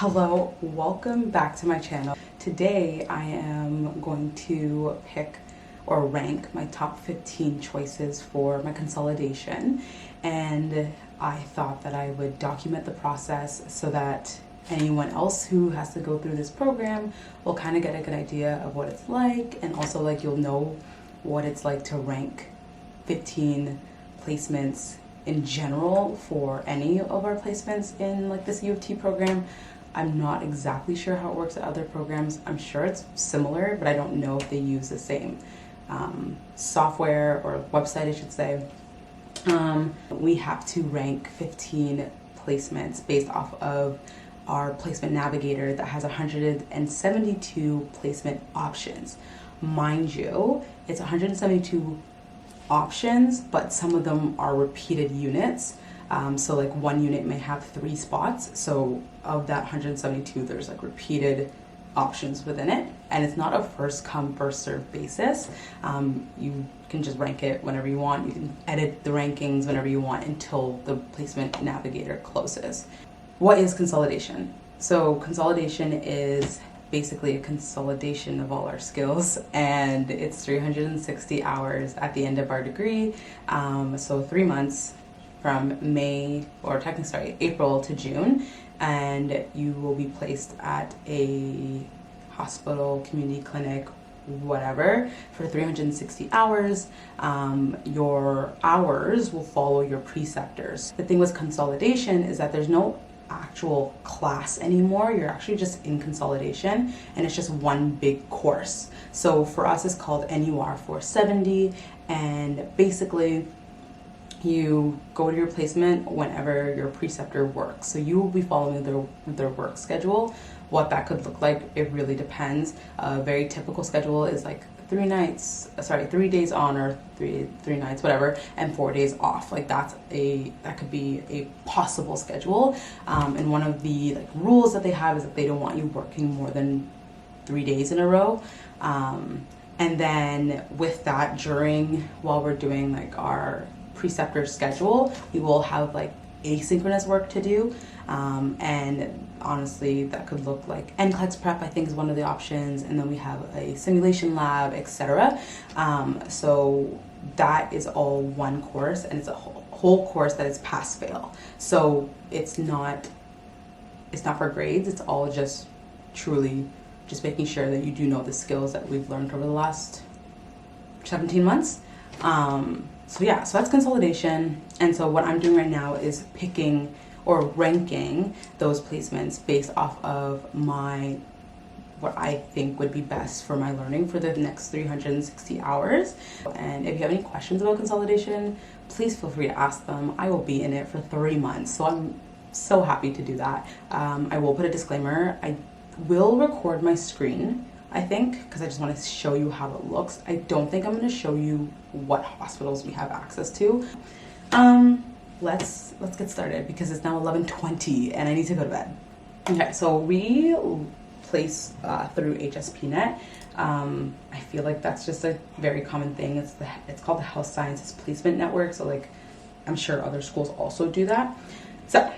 Hello, welcome back to my channel. Today I am going to pick or rank my top 15 choices for my consolidation, and I thought that I would document the process so that anyone else who has to go through this program will kind of get a good idea of what it's like, and also like you'll know what it's like to rank 15 placements in general for any of our placements in like this U of T program. I'm not exactly sure how it works at other programs. I'm sure it's similar, but I don't know if they use the same software or website, I should say. We have to rank 15 placements based off of our placement navigator that has 172 placement options. Mind you, it's 172 options, but some of them are repeated units. So like one unit may have 3 spots. So of that 172, there's like repeated options within it. And it's not a first come, first serve basis. You can just rank it whenever you want. You can edit the rankings whenever you want until the placement navigator closes. What is consolidation? So consolidation is basically a consolidation of all our skills, and it's 360 hours at the end of our degree. So 3 months from April to June, and you will be placed at a hospital, community clinic, whatever, for 360 hours. Your hours will follow your preceptors. The thing with consolidation is that there's no actual class anymore. You're actually just in consolidation, and it's just one big course. So for us, it's called NUR 470, and basically you go to your placement whenever your preceptor works. So you will be following their work schedule. What that could look like, it really depends. A very typical schedule is like 3 days on, or three nights, whatever, and 4 days off. Like that could be a possible schedule. And one of the like rules that they have is that they don't want you working more than 3 days in a row. And then with that, while we're doing like our preceptor schedule, we will have like asynchronous work to do, and honestly that could look like NCLEX prep, I think, is one of the options, and then we have a simulation lab, etc. So that is all one course, and it's a whole course that is pass fail. So it's not for grades. It's all just truly just making sure that you do know the skills that we've learned over the last 17 months. So that's consolidation. And so what I'm doing right now is picking or ranking those placements based off of what I think would be best for my learning for the next 360 hours. And if you have any questions about consolidation, please feel free to ask them. I will be in it for 3 months, so I'm so happy to do that. I will put a disclaimer. I will record my screen, I think, because I just want to show you how it looks. I don't think I'm going to show you what hospitals we have access to. Let's get started, because it's now 11:20 and I need to go to bed. Okay, so we place through HSPNet. I feel like that's just a very common thing. It's called the Health Sciences Placement Network. So like, I'm sure other schools also do that. So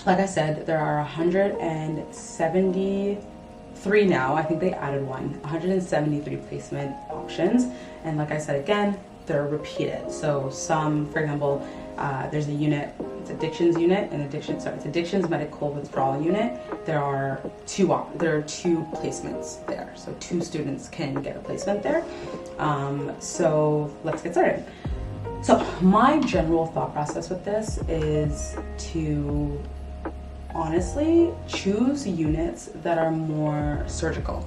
like I said, there are 173 now. I think they added 173 placement options. And like I said, again, they're repeated. So some, for example, there's a unit, it's addictions unit, and it's addictions medical withdrawal unit. There are two placements there. So 2 students can get a placement there. So let's get started. So my general thought process with this is to honestly choose units that are more surgical,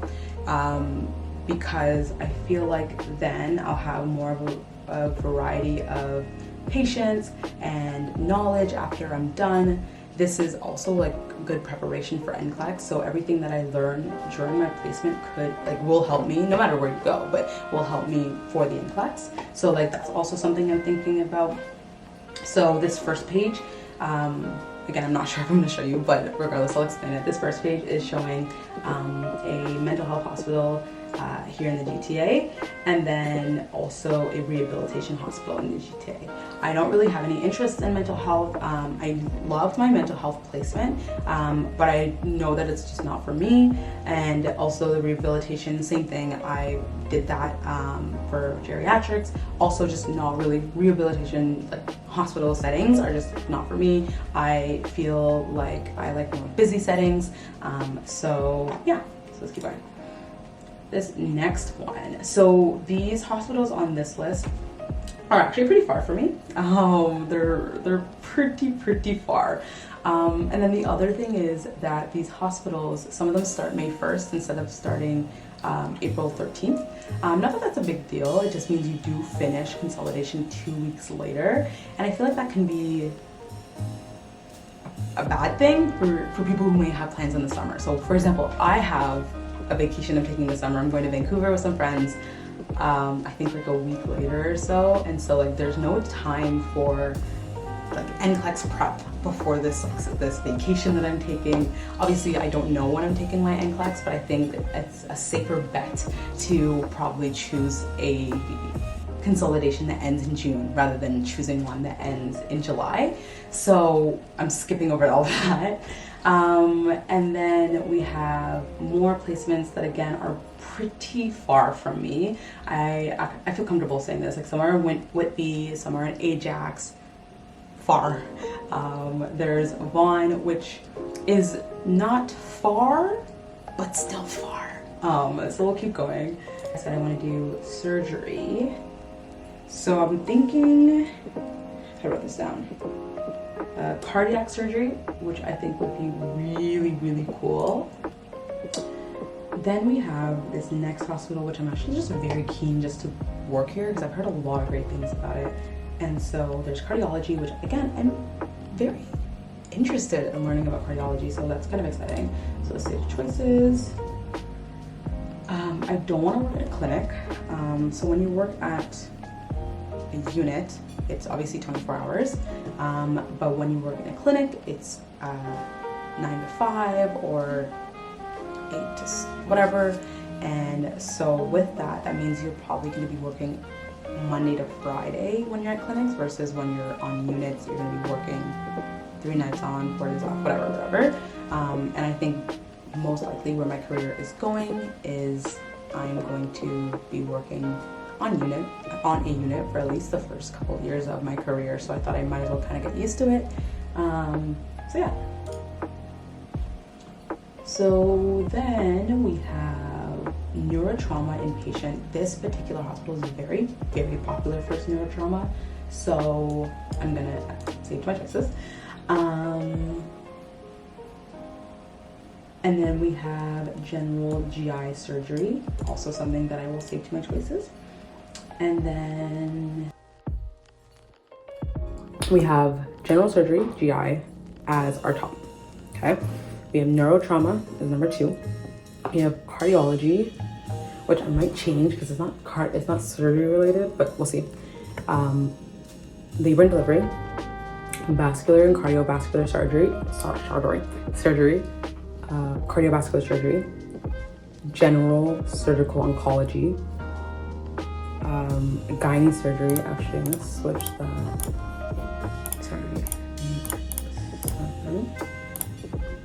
because I feel like then I'll have more of a variety of patients and knowledge after I'm done. This is also like good preparation for NCLEX, so everything that I learn during my placement will help me no matter where you go, but will help me for the NCLEX. So like that's also something I'm thinking about. So this first page, again, I'm not sure if I'm going to show you, but regardless, I'll explain it. This first page is showing a mental health hospital here in the GTA, and then also a rehabilitation hospital in the GTA. I don't really have any interest in mental health. I loved my mental health placement, but I know that it's just not for me. And also the rehabilitation, same thing. I did that for geriatrics. Also just not really rehabilitation, like hospital settings are just not for me. I feel like I like more busy settings. So yeah, so let's keep going. This next one. So these hospitals on this list are actually pretty far for me. They're pretty far. And then the other thing is that these hospitals, some of them start May 1st instead of starting April 13th. Not that that's a big deal, it just means you do finish consolidation 2 weeks later. And I feel like that can be a bad thing for people who may have plans in the summer. So for example, I have a vacation I'm taking this summer. I'm going to Vancouver with some friends. I think like a week later or so. And so like there's no time for like NCLEX prep before this vacation that I'm taking. Obviously I don't know when I'm taking my NCLEX, but I think it's a safer bet to probably choose a consolidation that ends in June rather than choosing one that ends in July. So I'm skipping over all that. And then we have more placements that again are pretty far from me. I feel comfortable saying this, like some are in Whitby, some are in Ajax, far. There's Vaughan, which is not far, but still far. So we'll keep going. I said I want to do surgery. So I'm thinking, I wrote this down. Cardiac surgery, which I think would be really cool. Then we have this next hospital, which I'm actually just very keen just to work here because I've heard a lot of great things about it. And so there's cardiology, which again, I'm very interested in learning about cardiology, so that's kind of exciting. So let's see the choices. I don't want to work at a clinic. So when you work at a unit, it's obviously 24 hours. But when you work in a clinic, it's 9 to 5 or 8 to whatever. And so with that, that means you're probably going to be working Monday to Friday when you're at clinics versus when you're on units, you're going to be working 3 nights on, 4 days off, whatever. And I think most likely where my career is going is I'm going to be working on a unit for at least the first couple of years of my career. So I thought I might as well kind of get used to it. So yeah. So then we have neurotrauma inpatient. This particular hospital is very popular for neurotrauma. So I'm gonna save my choices. And then we have general GI surgery, also something that I will save to my choices. And then we have general surgery, GI, as our top, okay? We have neurotrauma as number 2. We have cardiology, which I might change because it's not surgery related, but we'll see. Labor and delivery, vascular and cardiovascular surgery, cardiovascular surgery, general surgical oncology, gynae surgery. Actually, I'm gonna switch that. Sorry.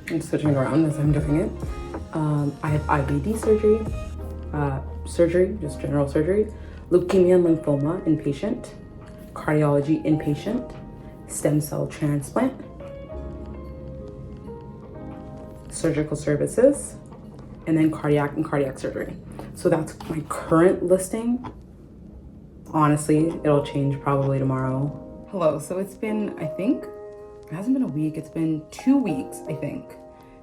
I'm switching around as I'm doing it. I have IBD surgery, just general surgery, leukemia and lymphoma inpatient, cardiology inpatient, stem cell transplant, surgical services, and then cardiac and cardiac surgery. So that's my current listing. Honestly, it'll change probably tomorrow. Hello, so it's been, I think, it hasn't been a week, it's been 2 weeks, I think,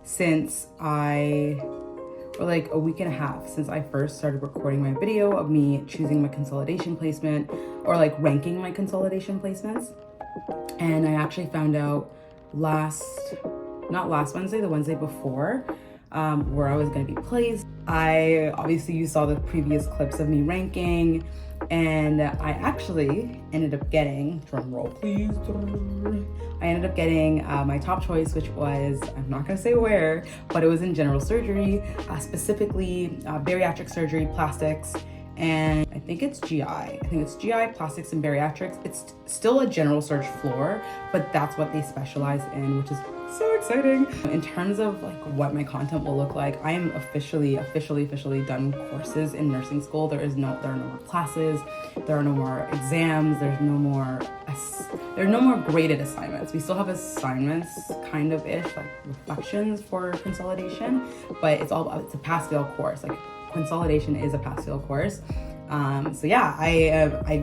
since or like a week and a half since I first started recording my video of me choosing my consolidation placement or like ranking my consolidation placements. And I actually found out not last Wednesday, the Wednesday before, where I was gonna be placed. Obviously you saw the previous clips of me ranking, And I actually ended up getting, drum roll please, I ended up getting my top choice, which was, I'm not gonna say where, but it was in general surgery, specifically bariatric surgery, plastics, and I think it's GI. I think it's GI, plastics, and bariatrics. It's still a general surge floor, but that's what they specialize in, which is so exciting. In terms of like what my content will look like, I am officially done courses in nursing school. There are no more classes, there are no more exams, there are no more graded assignments. We still have assignments, kind of ish, like reflections for consolidation, but it's a pass-fail course. Like consolidation is a pass-fail course. So yeah, I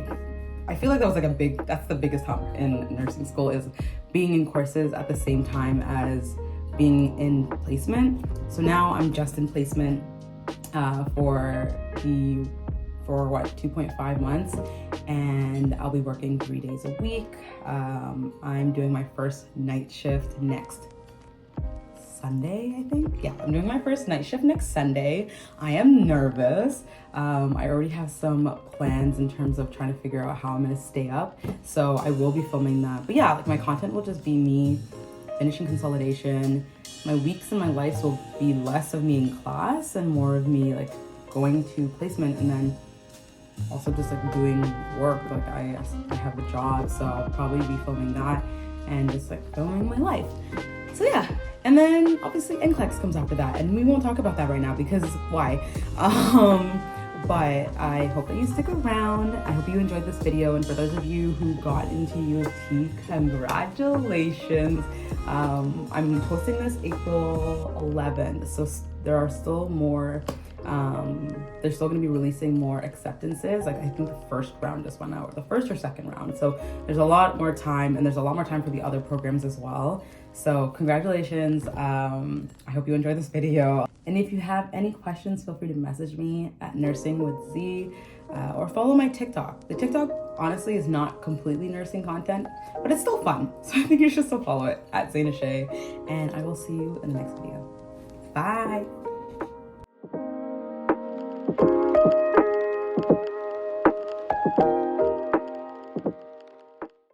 feel like that was like that's the biggest hump in nursing school, is being in courses at the same time as being in placement. So now I'm just in placement for 2.5 months, and I'll be working 3 days a week. I'm doing my first night shift next Sunday, I think. Yeah, I'm doing my first night shift next Sunday. I am nervous. I already have some plans in terms of trying to figure out how I'm gonna stay up. So I will be filming that. But yeah, like my content will just be me finishing consolidation. My weeks and my lives will be less of me in class and more of me like going to placement, and then also just like doing work. Like I have a job, so I'll probably be filming that and just like filming my life. So yeah, and then obviously NCLEX comes after that, and we won't talk about that right now because why? But I hope that you stick around. I hope you enjoyed this video, and for those of you who got into U of T, congratulations. I'm posting this April 11th, so there are still more. They're still going to be releasing more acceptances. Like I think the first round just went out, the first or second round. So there's a lot more time, and there's a lot more time for the other programs as well. So congratulations. I hope you enjoyed this video. And if you have any questions, feel free to message me at Nursing with Z, or follow my TikTok. The TikTok honestly is not completely nursing content, but it's still fun. So I think you should still follow it at Zaynashae, and I will see you in the next video. Bye.